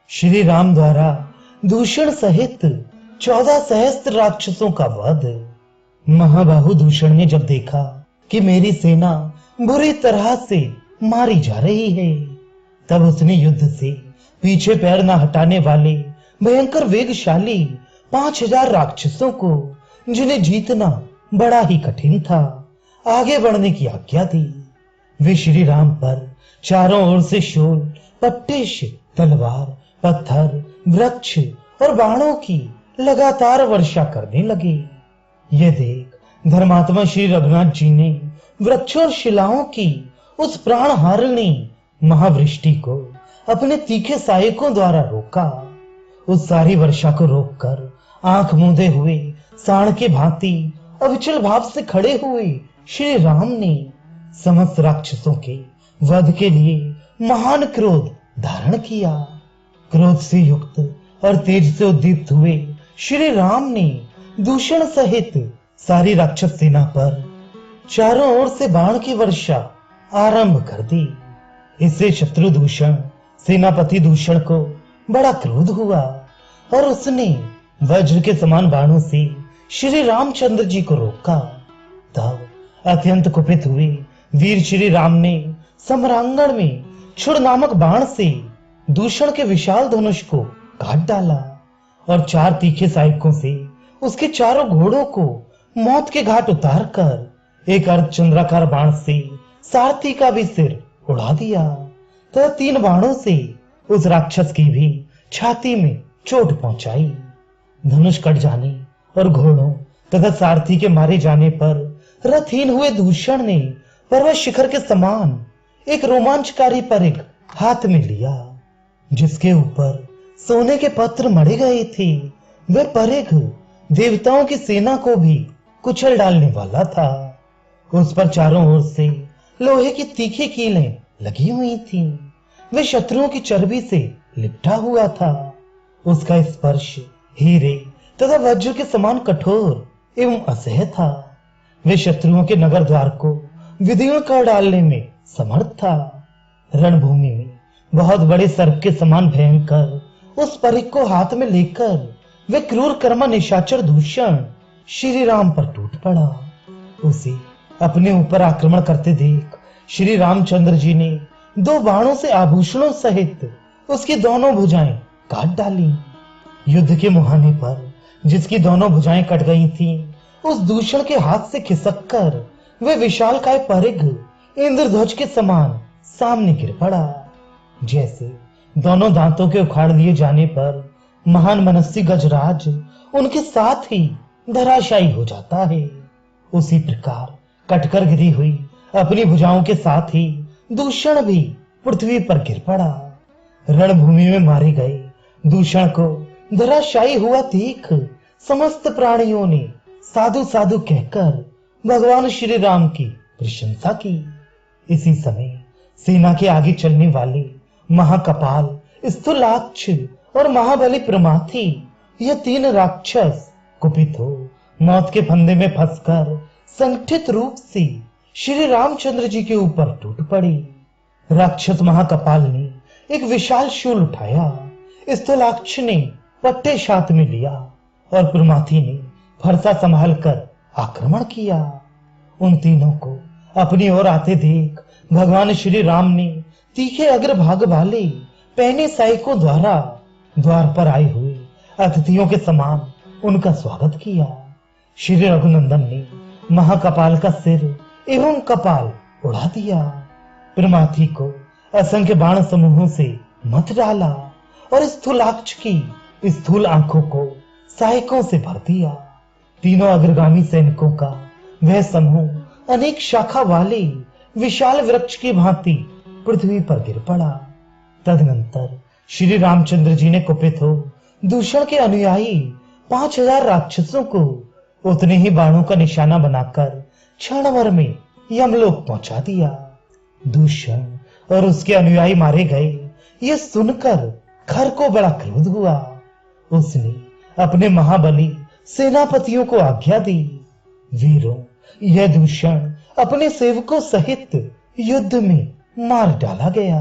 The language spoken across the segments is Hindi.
श्री राम द्वारा दूषण सहित 14 सहस्त्र राक्षसों का वध। महाबाहु दूषण ने जब देखा कि मेरी सेना बुरी तरह से मारी जा रही है, तब उसने युद्ध से पीछे पैर न हटाने वाले भयंकर वेगशाली 5000 राक्षसों को, जिन्हें जीतना बड़ा ही कठिन था, आगे बढ़ने की आज्ञा दी। वे श्री राम पर चारों ओर से शूल, पट्टिश, तलवार, पत्थर, वृक्ष और बाणों की लगातार वर्षा करने लगे। ये देख धर्मात्मा श्री रघुनाथ जी ने वृक्षों और शिलाओं की उस प्राण हारिणी महावृष्टि को अपने तीखे सहायकों द्वारा रोका। उस सारी वर्षा को रोककर आंख मूंदे हुए सांड के भांति अविचल भाव से खड़े हुए श्री राम ने समस्त राक्षसों के वध के लिए महान क्रोध धारण किया। क्रोध से युक्त और तेज से उद्दीप्त हुए श्री राम ने दूषण सहित सारी राक्षस सेना पर चारों ओर से बाण की वर्षा आरंभ कर दी। इससे शत्रु दूषण सेनापति दूषण को बड़ा क्रोध हुआ और उसने वज्र के समान बाणों से श्री रामचंद्र जी को रोका। तब अत्यंत कुपित हुए वीर श्री राम ने सम्रांगण में क्षुर नामक बाण से दूषण के विशाल धनुष को काट डाला और 4 तीखे सहायकों से उसके चारों घोड़ों को मौत के घाट उतार कर एक अर्धचंद्राकार बाण से सारथी का भी सिर उड़ा दिया, तथा 3 बाणों से उस राक्षस की भी छाती में चोट पहुंचाई। धनुष कट जाने और घोड़ों तथा सारथी के मारे जाने पर रथहीन हुए दूषण ने पर्वत शिखर के समान एक रोमांचकारी परिघ हाथ में लिया, जिसके ऊपर सोने के पत्र मढ़े गए थे। वह परिघ देवताओं की सेना को भी कुचल डालने वाला था। उस पर चारों ओर से लोहे की तीखी कीलें लगी हुई थीं। वह शत्रुओं की चर्बी से लिपटा हुआ था। उसका स्पर्श हीरे तथा वज्र के समान कठोर एवं असह्य था। वह शत्रुओं के नगर द्वार को विदीर्ण कर डालने में समर्थ था। रणभूमि में बहुत बड़े सर्प के समान भयंकर उस परिघ को हाथ में लेकर वे क्रूर कर्मा निशाचर दूषण श्री राम पर टूट पड़ा। उसे अपने ऊपर आक्रमण करते देख श्री रामचंद्र जी ने 2 बाणों से आभूषणों सहित उसकी दोनों भुजाएं काट डाली। युद्ध के मुहाने पर जिसकी दोनों भुजाएं कट गई थीं, उस दूषण के हाथ से खिसककर वह विशालकाय परिघ इंद्रध्वज के समान सामने गिर पड़ा। जैसे दोनों दांतों के उखाड़ लिए जाने पर महान मनस्वी गजराज उनके साथ ही धराशायी हो जाता है, उसी प्रकार कटकर गिरी हुई अपनी भुजाओं के साथ ही दूषण भी पृथ्वी पर गिर पड़ा। रणभूमि में मारे गए दूषण को धराशायी हुआ देख समस्त प्राणियों ने साधु साधु कहकर भगवान श्री राम की प्रशंसा की। इसी समय सेना के आगे चलने वाले महाकपाल, स्थूलाक्ष और महाबली प्रमाथी, यह 3 राक्षस कुपित हो मौत के फंदे में फंसकर संगठित रूप से श्री रामचंद्र जी के ऊपर टूट पड़े। राक्षस महाकपाल ने एक विशाल शूल उठाया, स्थूलाक्ष ने पट्टे हाथ में लिया और प्रमाथी ने फरसा संभाल कर आक्रमण किया। उन तीनों को अपनी ओर आते देख भगवान श्री राम ने तीखे अग्रभाग वाले पहने सहायकों द्वारा द्वार पर आए हुए अतिथियों के समान उनका स्वागत किया। श्री रघुनंदन ने महाकपाल का सिर एवं कपाल उड़ा दिया, प्रमाथी को असंख्य बाण समूहों से मत डाला और स्थूलाक्ष की स्थूल आंखों को सहायकों से भर दिया। तीनों अग्रगामी सैनिकों का वह समूह अनेक शाखा वाले विशाल वृक्ष की भांति पृथ्वी पर गिर पड़ा। तदनंतर श्री रामचंद्र जी ने कुपित हो दूषण के अनुयायी 5000 राक्षसों को उतने ही बाणों का निशाना बनाकर क्षण भर में यमलोक पहुंचा दिया। दूषण और उसके अनुयायी मारे गए, यह सुनकर खर को बड़ा क्रोध हुआ। उसने अपने महाबली सेनापतियों को आज्ञा दी, वीरों, यह दूषण अपने सेवकों सहित युद्ध में मार डाला गया,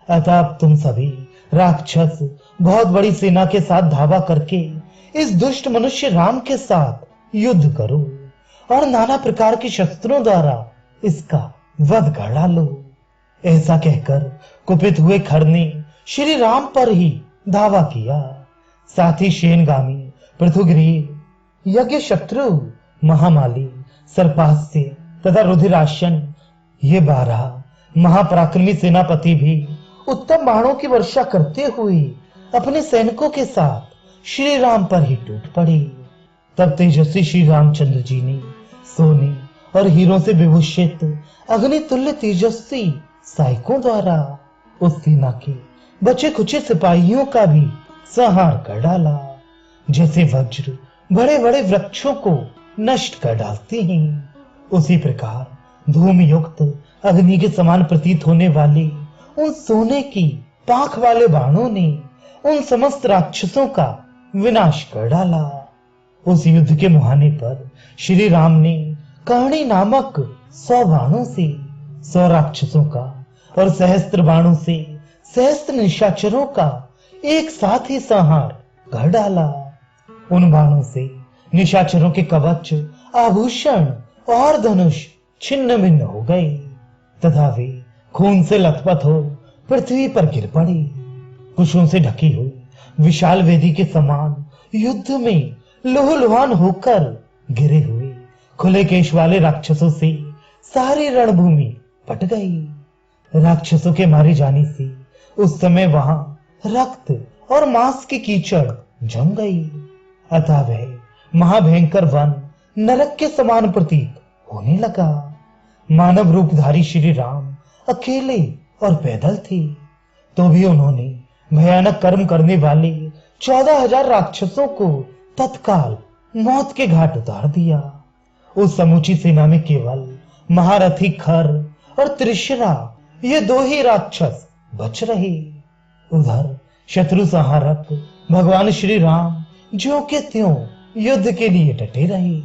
अतः अब तुम सभी राक्षस बहुत बड़ी सेना के साथ धावा करके इस दुष्ट मनुष्य राम के साथ युद्ध करो और नाना प्रकार के शस्त्रों द्वारा इसका वध कर डालो। ऐसा कहकर कुपित हुए खर ने श्री राम पर ही धावा किया। साथ ही शेनगामी, पृथुग्रीव, यज्ञ शत्रु, महामाली, सर्पास्य तथा रुधिराशन ये 12 महापराक्रमी सेनापति भी उत्तम बाणों की वर्षा करते हुए अपने सैनिकों के साथ श्री राम पर ही टूट पड़े। तब तेजस्वी श्री रामचंद्र जी ने सोने और हीरों से विभूषित अग्नितुल्य तेजस्वी सहायकों द्वारा उस सेना के बचे खुचे सिपाहियों का भी संहार कर डाला, जैसे वज्र बड़े बड़े वृक्षों को नष्ट कर डालते हैं। उसी प्रकार धूम युक्त अग्नि के समान प्रतीत होने वाले उन सोने की पाख वाले बाणों ने उन समस्त राक्षसों का विनाश कर डाला। उस युद्ध के मुहाने पर श्री राम ने कर्णी नामक 100 बाणों से 100 राक्षसों का और सहस्त्र बाणों से सहस्त्र निशाचरों का एक साथ ही संहार कर डाला। उन बाणों से निशाचरों के कवच, आभूषण और धनुष छिन्न भिन्न हो गए तथा वे खून से लथपथ हो पृथ्वी पर गिर पड़े। कुशों से ढकी हुई विशाल वेदी के समान युद्ध में लुहुलुहान होकर गिरे हुए खुले केश वाले राक्षसों से सारी रणभूमि पट गई। राक्षसों के मारे जाने से उस समय वहां रक्त और मांस की कीचड़ जम गई। अतः वह महाभयंकर वन नरक के समान प्रतीत होने लगा। मानव रूपधारी श्री राम अकेले और पैदल थे, तो भी उन्होंने भयानक कर्म करने वाले 14,000 राक्षसों को तत्काल मौत के घाट उतार दिया। उस समूची सेना में केवल महारथी खर और त्रिशरा ये 2 ही राक्षस बच रहे। उधर शत्रु संहारक भगवान श्री राम ज्यों के त्यों युद्ध के लिए डटे रहे।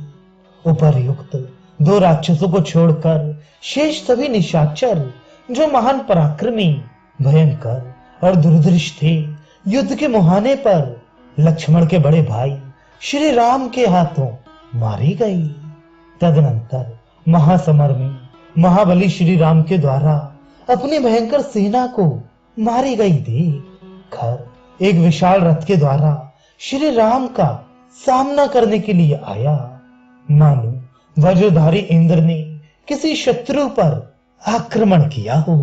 उपर्युक्त 2 राक्षसों को छोड़कर शेष सभी निशाचर जो महान पराक्रमी, भयंकर और दुर्धर्ष थे, युद्ध के मुहाने पर लक्ष्मण के बड़े भाई श्री राम के हाथों मारी गई। तदनंतर महासमर में महाबली श्री राम के द्वारा अपनी भयंकर सेना को मारी गई देख खर एक विशाल रथ के द्वारा श्री राम का सामना करने के लिए आया, मानो वज्रधारी इंद्र ने किसी शत्रु पर आक्रमण किया हो।